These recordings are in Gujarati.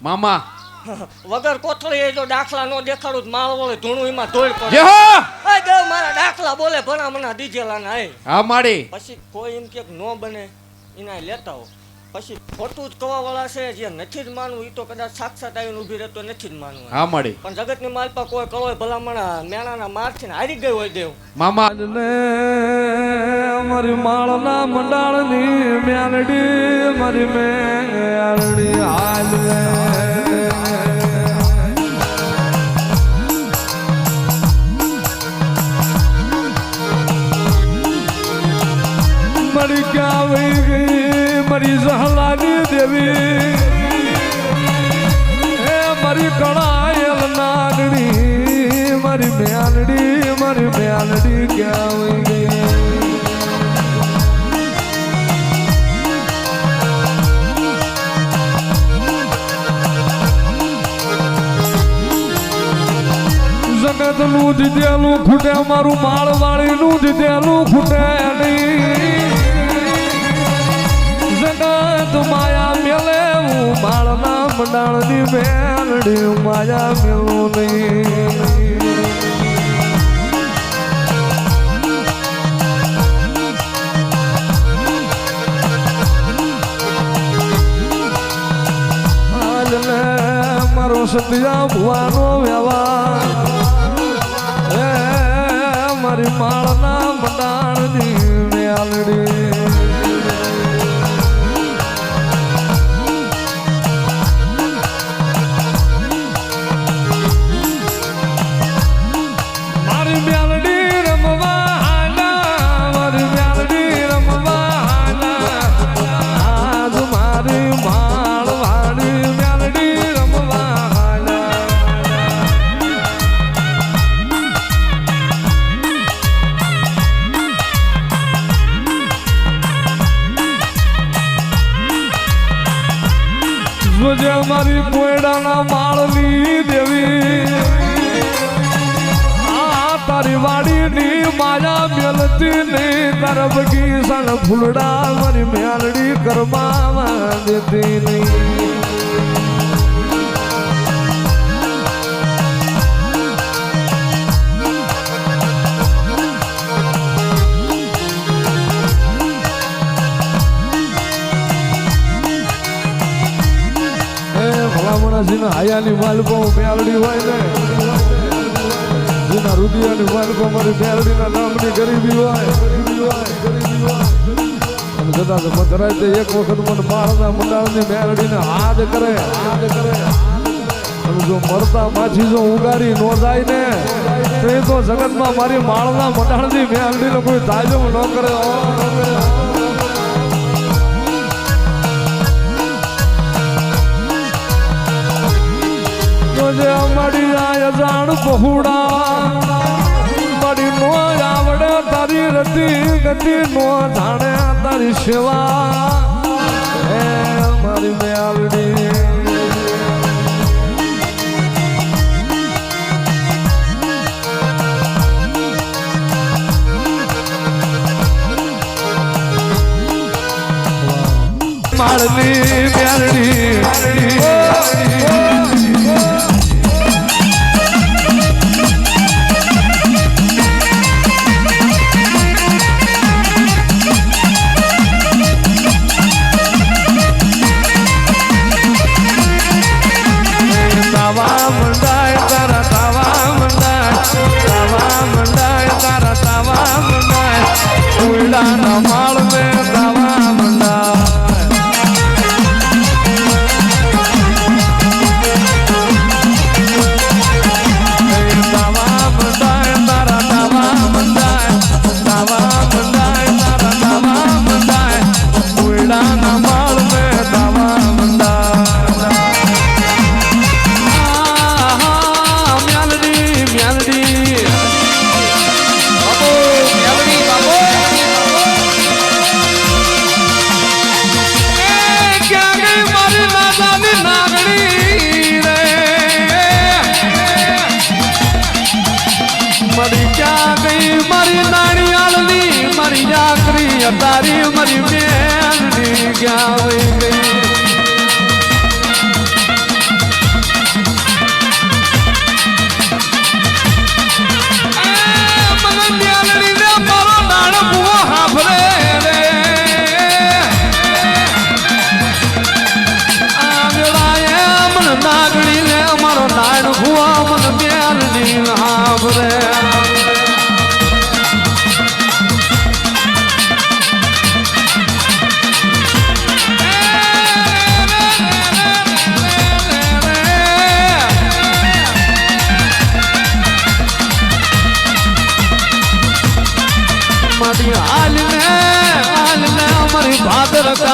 મામા વગર કોથળી જો દાખલા નો દેખાડું તો માળ વળે ધૂણું એમાં ધોઈ પડે. જે હો એ દેવ મારા દાખલા બોલે ભણામણા દીજેલા ના હે. હા માડી પછી કોઈ એમ કે નો બને એના લેતા હો. પછી ખોટું જ કવા વાળા છે જે નથી જ માનવું એ તો કદાચ સાક્ષાત આવીને ઊભી રહેતો નથી જ માનવું. હા માડી પણ જગતની માલપા કોઈ કળોય ભલામણા મેણાના મારથી હારી ગઈ હોય દેવ. મામા મારી માળના મંડાળની મ્યાલડી મારી મેળડી હાલ મારી ક્યાં વહી ગઈ મારી સહલાની દેવી હે મારી કળાયલ નાગણી મારી મ્યાલડી ક્યાં વહી ગઈ જગત નું દીધેલું ખૂટે મારું માળવાળી નું દીધેલું ખૂટે નહીં જગત માયા મેલે હું માળના મંડાળની મેલડી માયા મેલું નહીં આજને મારો સત્યા ભુવાનો વ્યવહાર મારી માળના મંડાળની મેલડી મારી મેલડી રમવા હાલા મારી મેલડી રમવા હાલા આજ મારી માળવાળી મેલડી રમવા હાલા જોજે મારી કોયડાના માળની દેવી આ તારી વાડીની માયા મેલતી નહીં તારા બગીચાના ફૂલડા મારી મેલડી કરમાવા દેતી નહીં જેના હાયાની માલકો મેલડી હોય ને જેના રુદિયાની માલકો મારી મેલડીના નામની ગરીબી હોય અને જતા કરાય તે એક વખત મને માળના મંડાળની મેલડીને હાથ કરે અને જો મરતા માછી જો ઉગાડી નો જાય ને તો એ તો જગતમાં મારી માળના મંડાળની મેલડીને કોઈ તાજો ન કરે અમારી આય જાણ પહોળા મારી નો આવડે તારી રતી ગતિ નો જાણે તારી સેવા હે મારી મેલડી માળની મેલડી તારી મારી મેલડી ક્યાં વહી ગઈ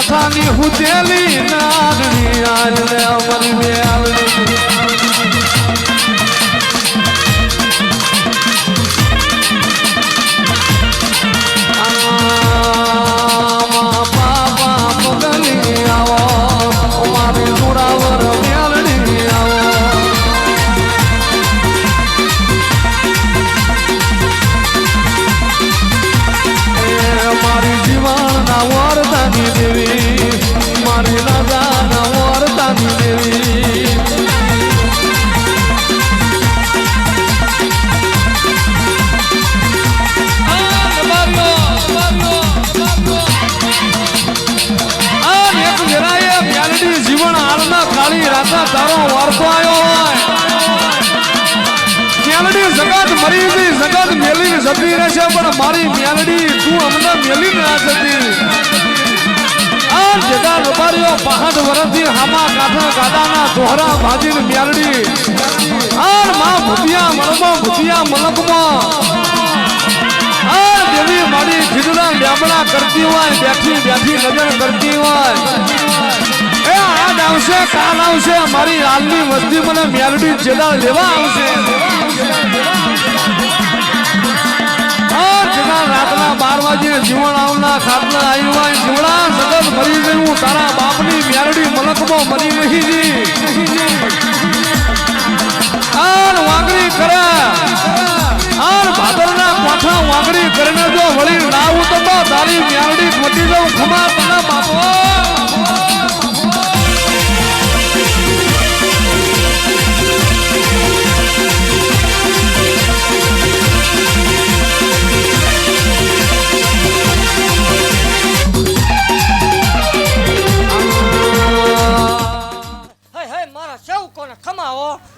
કાંઠાની હુતેલી નાગણી આજ રે અમારી મેલડી તારો વારસો આવ્યો હોય મેલડી જગત મરી ગઈ જગત મેલી જતી રહેશે પણ મારી મેલડી તું અમને મેલી ના જતી આ જગા રબારીઓ 65 વર્ષથી હામા કાઠા ગાડાના દોહરા ભાજીને મેલડી આ માં ભૂતિયા મલમાં ભૂતિયા મલકમાં આ દેવી મારી ખીજડા લેબડા કરતી હોય બેઠી બેઠી નજર કરતી હોય આજ આવશે કાલ આવશે મારી હાલની વસ્તી મને મેલડી જેડા લેવા આવશે રાતના 12 વાગે જીવન આવના ખાટલા આવ્યા જીવડા સગત મરી ગયું તારા બાપની મેલડી મલકમાં મરી નહીં જી આર વાંગડી કરે આર ભાદરના કોઠા વાંગડી કરીને જો વળી ના ઉતરતો તારી મેલડી ખોટી જાઉં ખમા તને બાપો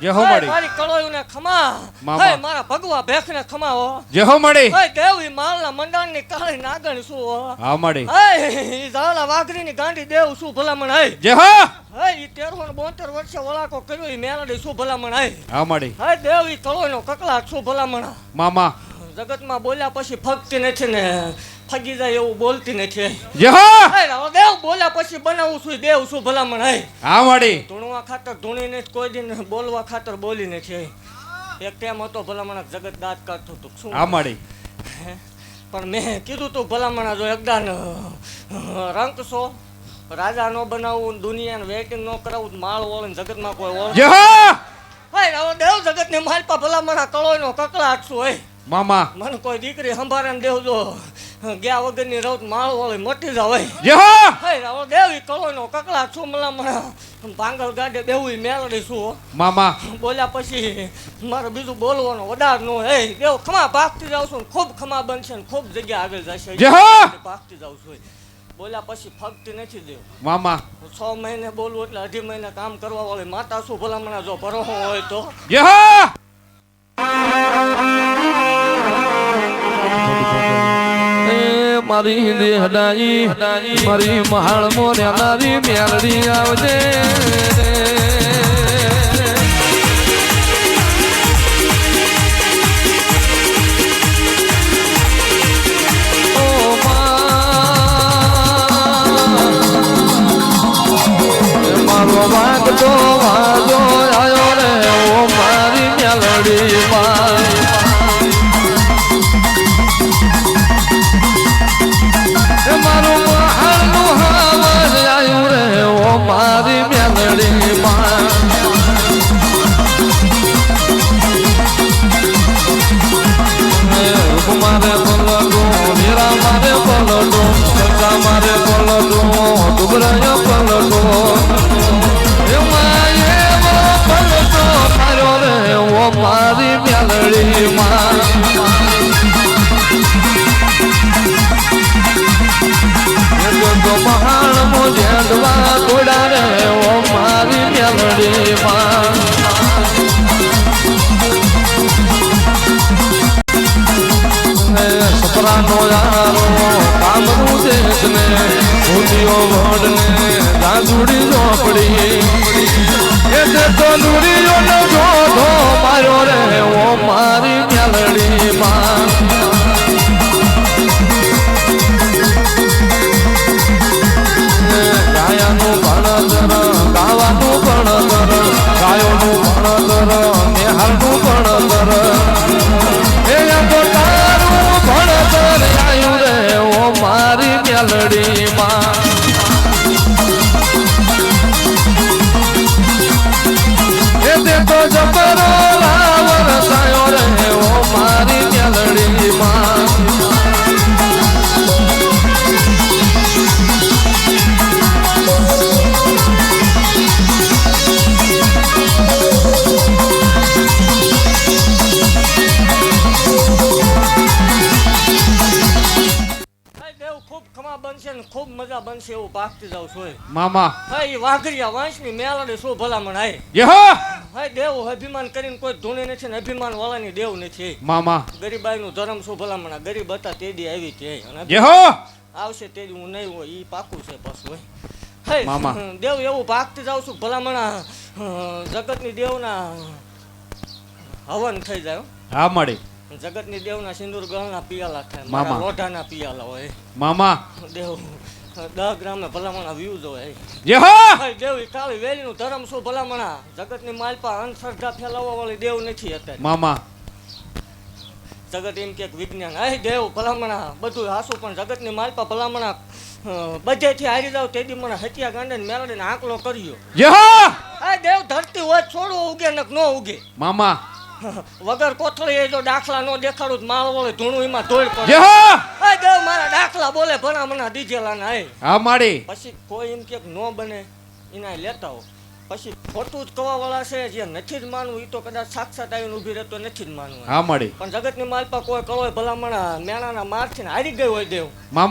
મારી કળોયુને ખમા હે મારા ભગવા ભેખને ખમાવો જે હો મળી હે દેવી માલના મંડાણની કાળી નાગણ શું હા મળી હે ઈ ઝાલા વાઘરીની ગાંડી દેવ શું ભલામણ હે જે હો હે ઈ 13 ને 72 વર્ષે વળાકો કર્યો ઈ મેલડી શું ભલામણ હે હા મળી હે દેવી કળોયનો કકલાટ શું ભલામણ મામા જગતમાં બોલ્યા પછી ફગતી નથી ને ફગી જાય એવું બોલતી નથી જે હો હે દેવ બોલ્યા પછી બનાવું છું દેવ શું ભલામણ હે હા મળી ધૂણવા ખાતર ધૂણીને કોઈ દિન બોલવા ખાતર બોલી નથી એક ટાઈમ હતો ભલામણ જગત દાંત કાઢતો તો શું હા મળી પણ મેં કીધું તું ભલામણ જો એકદાન રંક છો રાજા નો બનાવું દુનિયાને વેટિંગ નો કરાવું માળ ઓળે જગતમાં કોઈ ઓળ જે હો હે દેવ જગતને માલપા ભલામણ કળોયનો કકળાટ છું હે મામા મને કોઈ દીકરી સંભાળે દેવજો ગયા વગરની રૌત માળ ઓળે મટી જાવ જે હો હે દેવી કળોયનો કકળાટ છું મલામણ પાંગલ ગાડે દેવું મેલડી છું મામા બોલ્યા પછી મારે બીજું બોલવાનો વધાર નો હે દેવ ખમા ભાગતી જાવ છું ખૂબ ખમા બનશે ને ખૂબ જગ્યા આગળ જશે જે હો ભાગતી જાવ છું બોલ્યા પછી ફગતી નથી દેવ મામા 6 મહિને બોલવું એટલે 2.5 મહિને કામ કરવા વાળી માતા શું ભલામણા જો ભરોહો હોય તો જે હો મારી દેહડાઈ મારી મહાળ મોને નારી મેલડી આવજે મારો વાગતો વાજો આયો રે ઓ મારી મેલડી મારું મહાનું હાવર આયું રે ઓ મારી મેલડી મારે પલડું મીરા મારે પલડું સકા મારે પલડું ડુબરાય પલડું પલટો માર્યો રે ઓ મારી મેલડી મહાણ મો જેડવા ગોડા રે ઓ મારી મેલડી સપરાનો યારો કામનું દેશ ને ભૂતિયો વડ ને ગાંધુડી ઝોપડી એ તો લુરીઓ ને જોધો માર્યો રે ઓ મારી મેલડી બનશે એવું પાકતી જાવ છું મામા હા એ વાઘરિયા વાંસની મેલડી શું ભલામણ આય યહો હા દેવ અભિમાન કરીને કોઈ ધૂણે નથી ને અભિમાન વાળાની દેવ નથી મામા ગરીબાઈનું ધર્મ શું ભલામણ આ ગરીબ હતા તે દી આવી છે અને યહો આવશે તે દી હું નહીં હોય એ પાકું છે પાછું હોય હે મામા. દેવ એવું ભાગતી જાઉં છું ભલામણા જગતની દેવના હવન થઈ જાય હો. હા મળી જગતની દેવના સિંદૂર ગળના પિયાલા થાય મામા. મારા લોઢાના પિયાલા હોય મામા દેવ 10 ગ્રામે ભલામણા વ્યૂઝ હોય યહો ભાઈ દેવ ઈ કાળી વેલીનું ધર્મ શું ભલામણા જગતની માલપા અંધશ્રદ્ધા ફેલાવવા વાળી દેવ નથી અત્યારે મામા જગત એમ કે વિજ્ઞાન આય દેવ ભલામણા બધું હાસું પણ જગતની માલપા ભલામણા બધેથી હારી જાવ તેથી મને હત્યા ગાંડે મેળવીને આંકલો કર્યો યહો આ દેવ ધરતી હોય છોડવો ઉગે નક ન ઉગે મામા વગર કોથળી એ જો દાખલા નો દેખાડું તો માળ વળે ધૂણું એમાં ધોઈ પડે યહો આ દેવ મારા દાખલા બોલે ભલામણા દીજેલા ના હે હા મળી પછી કોઈ એમ કે ન બને એના લેતા હો પછી ખોટું જ કવા વાળા છે જે નથી જ માનવું એ તો કદાચ સાક્ષાત આવીને ઊભી રહેતો નથી જ માનવું હા મળી પણ જગતની માલપા કોઈ કળોય ભલામણા મેણાના મારથી હારી ગઈ હોય દેવ મામા